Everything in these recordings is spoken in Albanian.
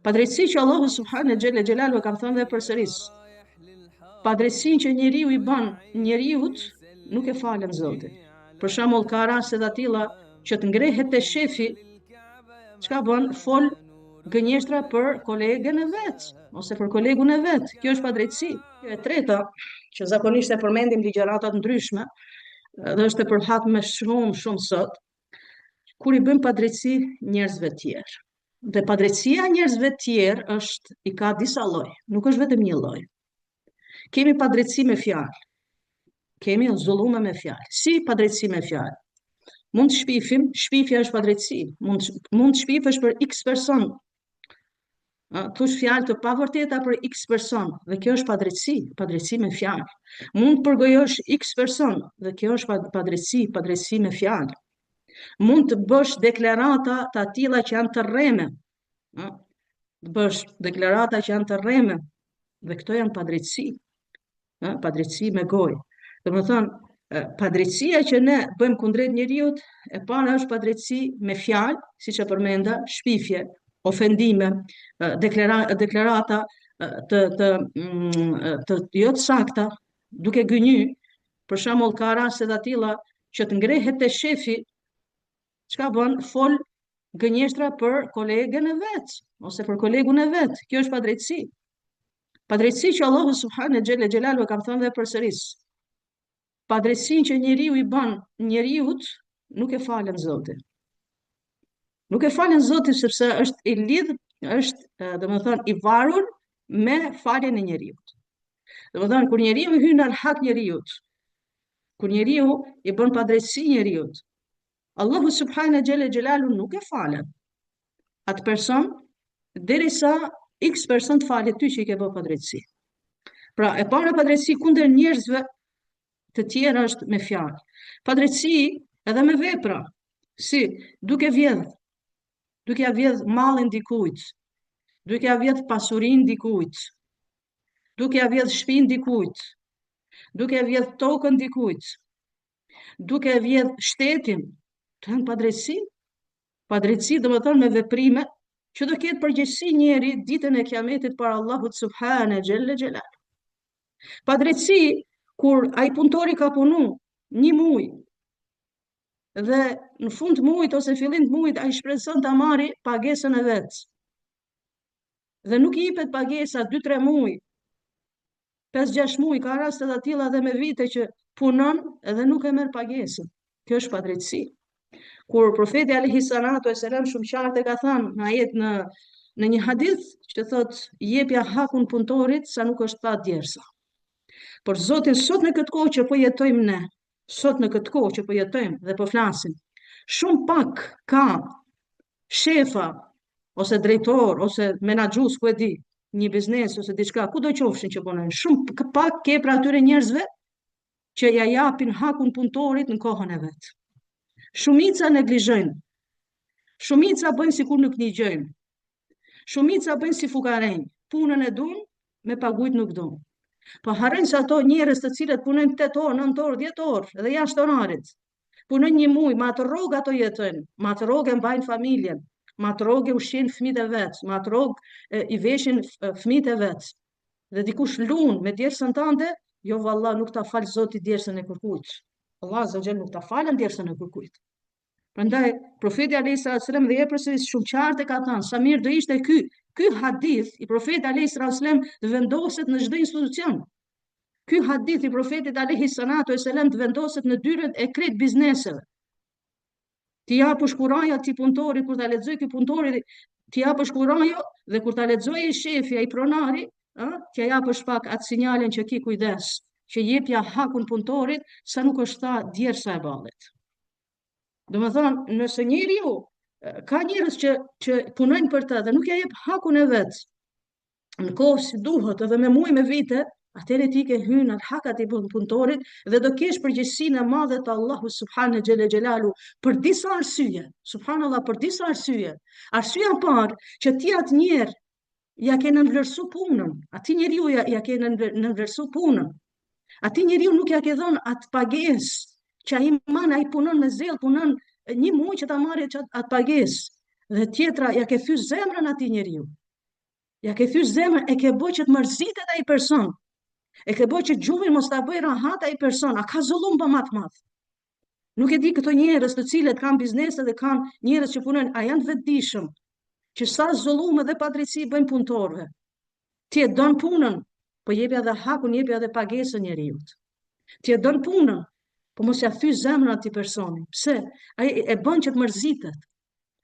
Padrejtësi që Allahu subhanahu xhelle xhelalu e ka thënë dhe përsëris. Padrejtësinë që njeriu i bën njeriut nuk e falen Zoti. Për shembull, ka raste të tilla që të ngrehet te shefi, çka bën? Fol gënjeshtra për kolegen e vet ose për kolegun e vet. Kjo është padrejtësi. Kjo e treta, që zakonisht e përmendim ligjërata të ndryshme, dhe është e përhapur me shumë sot, kur i bën padrejtësi njerëzve të tjerë. Dhe padrejtësia e njerëzve të tjerë i ka disa lloj, nuk është vetëm një lloj. Kemi padrejtësi me fjalë. Kemi zullume me fjalë. Si padrejtësi me fjalë? Mund të shpifim, shpifja është padrejtësi. Mund të shpifësh për X person. Thush fjalë të pavërteta për X person, dhe kjo është padrejtësi, padrejtësi me fjalë. Mund të përgojosh X person, dhe kjo është padrejtësi, padrejtësi me fjalë. Mund të bësh deklarata të tilla që janë të rreme. Të bësh deklarata që janë të rreme, dhe këto janë padrejtësi. Padrejtësi me gojë. Domethënë, padrejtësia që ne bëjmë kundrejt njeriut, e para është padrejtësi me fjalë, siç e përmenda, shpifje, ofendime, deklarata të jo të sakta, duke gënjy. Për shembull, ka raste të tilla që të ngrehet te shefi, çka bën? Fol gënjeshtra për kolegen e vet ose për kolegun e vet. Kjo është padrejtësi. Padrejtësi që Allahu subhanahu xhelle xhelalu e ka thënë dhe përsëris. Padrejtësinë që njeriu i bën njeriut nuk e falen Zoti. Nuk e falen Zoti sepse është i lidh, është domethënë i varur me faljen e njeriut. Domethënë, kur njeriu hyn në hak njeriut, kur njeriu i bën padrejtësi njeriut, Allahu subhanahu xhelle xhelalu nuk e falen atë person derisa X person të falet ty që i ke bërë padrejtësi. Pra, e para padrejtësi kundër njerëzve të tjerë është me fjalë. Padrejtësi edhe me vepra, si duke ja vjedh mallin dikujt, duke ja vjedh pasurinë dikujt, duke ja vjedh shtëpinë dikujt, duke ja vjedh tokën dikujt, duke ja vjedh shtetin. Të janë padrejtësi. Padrejtësi do të thonë me veprime që do ketë përgjegjësi njeri ditën e kiametit para Allahut subhanahu xhelle xhelal. Padrejtësi kur ai punëtori ka punu 1 muaj dhe në fund të muajit ose fillim të muajit ai shpreson ta marrë pagesën e vet. Dhe nuk i jepet pagesa 2-3 muaj, 5-6 muaj, ka raste të tilla edhe me vite që punon edhe nuk e merr pagesën. Kjo është padrejtësi. Kur profeti alayhi salatu wasalam shumë qartë ka thënë në ajet në një hadith që thot jepja hakun punëtorit sa nuk është pa djersa. Por Zotin sot në këtë kohë që po jetojmë ne, sot në këtë kohë që po jetojmë dhe po flasim, shumë pak ka shefa ose drejtor ose menaxhues ku e di, një biznes ose diçka, kudo qofshin që punojnë, shumë pak ke pra atyre njerëzve që ja japin hakun punëtorit në kohën e vet. Shumica neglizhojnë. Shumica bëjnë sikur nuk ndigjojnë. Shumica bëjnë si fukarenj. Punën e duan, me pagujt nuk duan. Po harrojnë se ato njerëz të cilët punojnë 8 orë, 9 orë, 10 orë dhe jashtë orarit. Punojnë 1 muaj, me atë rrogë ato jetojnë, me atë rrogë mbajnë familjen, me atë rrogë ushqejnë fëmijët e vet, me atë rrogë i veshin fëmijët e vet. Dhe dikush lun me djersën tënde, jo valla nuk ta fal Zoti djersën e kërkujt. Allah azza xhel nuk ta falen djersën e kërkujt. Prandaj profeti alayhis salam dhe përsëris shumë qartë ka thënë sa mirë do ishte ky hadith i profetit alayhis salam të vendoset në çdo institucion. Ky hadith i profetit alayhis salam të vendoset në dyrët e krejt bizneseve. Ti japësh kuraja ti punëtori kur ta lexoj ky punëtori, ti japësh kuraja dhe kur ta lexoj ai shefi ai pronari, ti japësh pak atë sinjalen që ki kujdes, që jepja hakun punëtorit sa nuk është tha djersa e ballit. Domethënë, nëse njeriu ka njerëz që punojnë për të dhe nuk ja jep hakun e vet në kohë si duhet edhe me muaj me vite, atëherë ti ke hyrë në hakat e punëtorit dhe do kesh përgjegjësinë e madhe të Allahut subhanahu xhelle xhelalu për disa arsye. Subhanallahu, për disa arsye. Arsyeja e parë që ti atë njerë ja ke nënvlerësu punën, atij njeriu ja ke nënvlerësu punën. Atij njeriu nuk ja ke dhënë atë pagesë që ai punon me zell, punon 1 muaj që ta marrë atë pagesë. Dhe tjetra ja ke thyer zemrën atij njeriu. Ja ke thysh zemrën, e ke bë që të mërzitet ai person. E ke bë që gjumin mos ta bëj rahat ai person. A ka zullum pa më të madh? Nuk e di këto njerëz të cilët kanë biznese dhe kanë njerëz që punojnë, a janë të vetëdijshëm që sa zullume dhe padrejti bëjnë punëtorëve. Ti e don punën, po jepi edhe hakun, jepi edhe pagesën njeriu. Ti e don punën, po mos ja thysh zemrën atij personi. Pse? Ai e bën që të mërzitet.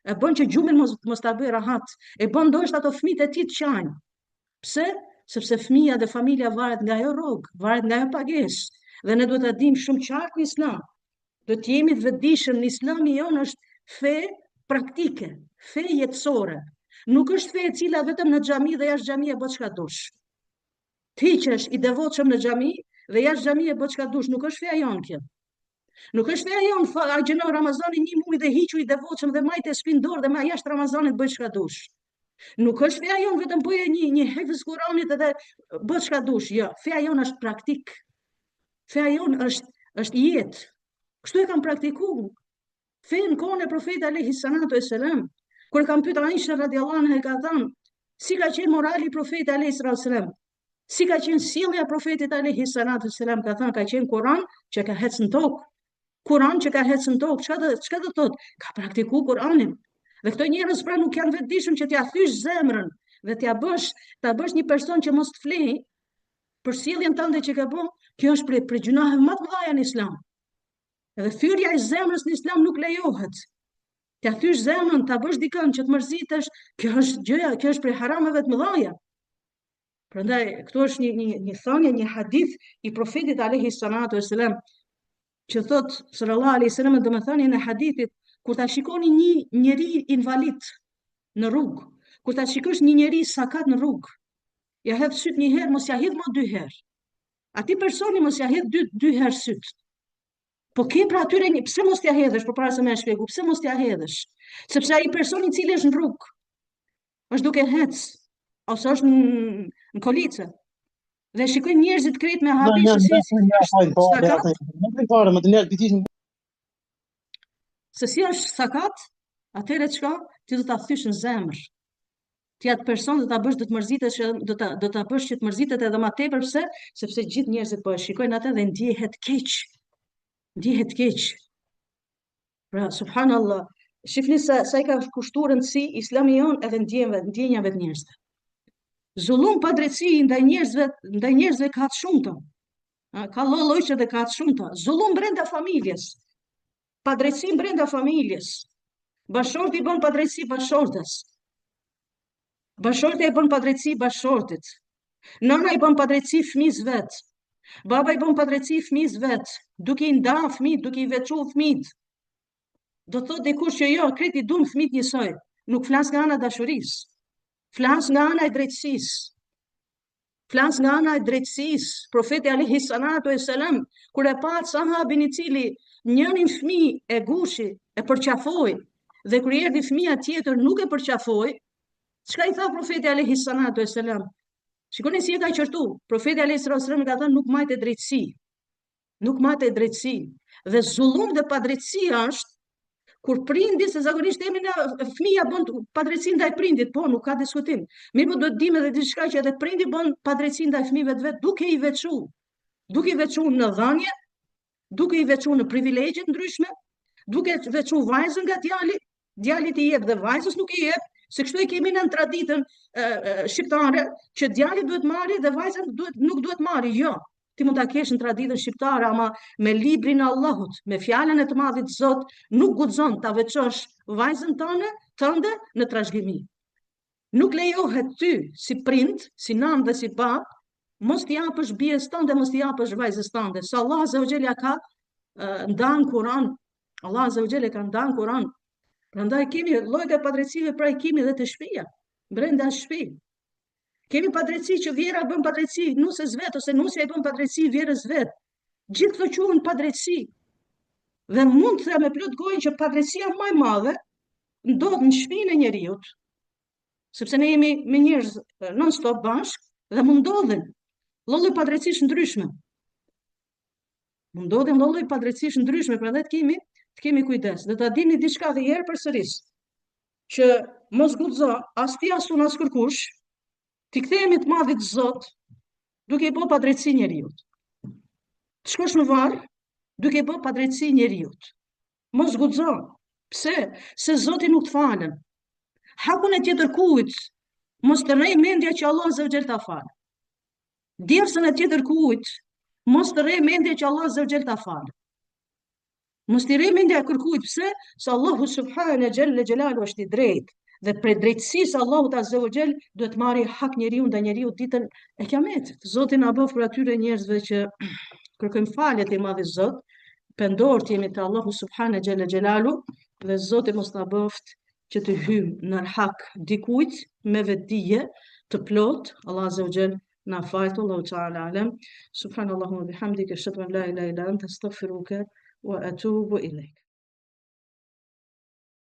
E bën që gjumin mos ta bëj rahat. E bën ndoshta ato fëmijët e tij të qajnë. Pse? Sepse fëmia dhe familja varet nga ajo rrogë, varet nga ajo pagesë. Dhe ne duhet ta dimë shumë qartë në Islam. Do të jemi të vetëdijshëm në Islami jonë është fe praktike, fe jetësore. Nuk është fe e cila vetëm në xhami dhe jashtë xhami e bë çka dush. Ti që është i devotshëm në xhami dhe jashtë xhami e bë çka dush, nuk është feja jonë kjo. Nuk është feja jonë, agjënon Ramazanin 1 muaj dhe hiqu i devotshëm dhe majte shpinë dorë dhe ma jashtë Ramazanit bëj çka dush. Nuk është feja jonë vetëm bëje një hifz Kuranit edhe bë çka dush. Jo, feja jonë është praktik. Feja jonë është jetë. Kështu e kam praktikuar. Fen kohën e profetit alayhi salatu wassalam, kur kam pyetur Aisha radhiyallahu anha e ka thënë, si ka qenë morali i profetit alayhi salatu wassalam? Si ka qenë sjellja e profetit alayhi salatu wassalam? Ka thënë ka qenë Kur'an që ka hecë në tokë. Kur'an që ka hecë në tokë. Çka do thotë? Ka praktikuar Kur'anin. Dhe këto njerëz pra nuk janë vetëdijshëm që t'ia thysh zemrën dhe ta bësh një person që mos të flejë për sjelljen tënde që ke bën. Kjo është për gjunahe më të mëdha në Islam. Edhe thyrja e zemrës në Islam nuk lejohet. T'ia thysh zemrën, ta bësh dikën që të mërzitesh, kjo është prej harameve të mëdha. Prandaj këtu është një thënie, një hadith i profetit alayhi salatu wassalam që thot sallallahu alaihi wasallam, domethënë në hadithit, kur ta shikoni një njeri invalid në rrugë, kur ta shikosh një njeri sakat në rrugë, ja hedh syt një herë, mos ja hedh më 2 herë. Ati personi mos ja hedh 2 herë syt. Po ke pra atyre pse mos t'ja hedhësh, përpara se më e shpjegoj, pse mos t'ja hedhësh? Sepse ai personi i cili është në rrugë, është duke hec, ose është në kolicë. Dhe shikoj njerëzit krejt me hapi se si është sakat, atëherë çka? Ti do ta thysh në zemër. Ti atë person do ta bësh do të mërzitesh, do ta bësh që të mërzitet edhe më tepër. Pse? Sepse gjithë njerëzit po e shikojnë atë dhe ndihet keq. Ndihet keq. Pra, subhanallah, shifni sa i ka kushtuar rëndësi Islami jon edhe ndjenjave të njerëzve. Zullum pa drejtësi ndaj njerëzve ka të shumta. Ka lloj-llojshë dhe ka të shumta. Zullum brenda familjes. Pa drejtësi brenda familjes. Bashorti bën pa drejtësi bashortës. Bashorti e bën pa drejtësi bashortit. Nëna i bën pa drejtësi fëmijës vet. Baba i bën pa drejtësi fëmijës vet, duke i nda fëmijët, duke i veçuar fëmijët. Do thotë dikush që jo, kreti duan fëmijët njësoj. Nuk flas nga ana e dashurisë. Flas nga ana e drejtësisë. Flas nga ana e drejtësisë. Profeti alayhi salatu wassalam, kur e pa sahabin i cili njërin fëmijë e gushi, e përqafoi, dhe kur erdhi fëmia tjetër nuk e përqafoi, çka i tha profeti alayhi salatu wassalam? Shikoni si e ka qërtu. Profeti alayhi salatu wassalam ka thënë nuk majte drejtësi. Nuk majte drejtësi. Dhe zullum dhe padrejtësia është kur prindi, se zakonisht themi na fëmia bën padrejtësi ndaj prindit, po nuk ka diskutim. Mirë, po duhet dimë edhe diçka që edhe prindi bën padrejtësi ndaj fëmijëve të vet, duke i veçuar. Duke i veçuar në dhënje, duke i veçuar në privilegje të ndryshme, duke veçuar vajzën nga djali, djalit i jep dhe vajzës nuk i jep, se kështu e kemi në traditën shqiptare, që djali duhet marrë dhe vajza nuk duhet marrë. Jo, ti mund ta kesh në traditën shqiptare, ama me librin e Allahut, me fjalën e të Madhit Zot, nuk guxon ta veçosh vajzën tënde në trashëgimi. Nuk lejohet ty si prind, si nan dhe si bab, mos t'i japësh bijës tënde, mos t'i japësh vajzës tënde. Se Allah azza wa jalla ka ndan Kur'an. Allah azza wa jalla ka ndan Kur'an. Prandaj kemi llojet e padrejtësive, pra i kemi edhe të shtëpia, brenda shtëpi. Kemi padrejtësi që vjera bën padrejtësi nusës vet, ose nusja i bën padrejtësi vjerës vet. Gjithë këto quhen padrejtësi. Dhe mund të them me plot gojë që padrejtësia më e madhe ndodh në shtëpinë e njeriut, sepse ne jemi me njerëz non stop bashkë dhe mund ndodhin lloj padrejtësish ndryshme. Mund ndodhin lloj padrejtësish ndryshme, prandaj të kemi kujdes. Dhe ta dini diçka dhe herë përsëris, që mos guxo as ti as unë as kërkush Ti kthehemi të madhit Zot duke i bë padrejtësi njeriut. Të shkosh në varr duke i bë padrejtësi njeriut. Mos guxo. Pse? Se Zoti nuk të falën. Hakun e tjetër kujt, mos të rrej mendja që Allah Azza wa Jall ta fal. Djersën e tjetër kujt, mos të rrej mendja që Allah Azza wa Jall ta fal. Mos të rrej mendja e kërkujt, pse? Se Allahu subhanahu wa jalla xhelalu është i drejtë. Dhe për drejtësisë Allahu Azza wa Jall duhet marrë hak njeriu ndaj njeriu ditën e Kiametit. Zoti na bëf për atyre njerëzve që kërkojmë falje te Madhi Zot, pendor të jemi te Allahu subhanahu wa jalla dhe Zoti mos na bëft që të hymë në hak dikujt me vetdije të plot. Allah Azza wa Jall na fajt, Allahu ta'ala alem. Subhanallahu wa bihamdika, ashhadu an la ilaha illa anta, astaghfiruka wa atubu ilaik.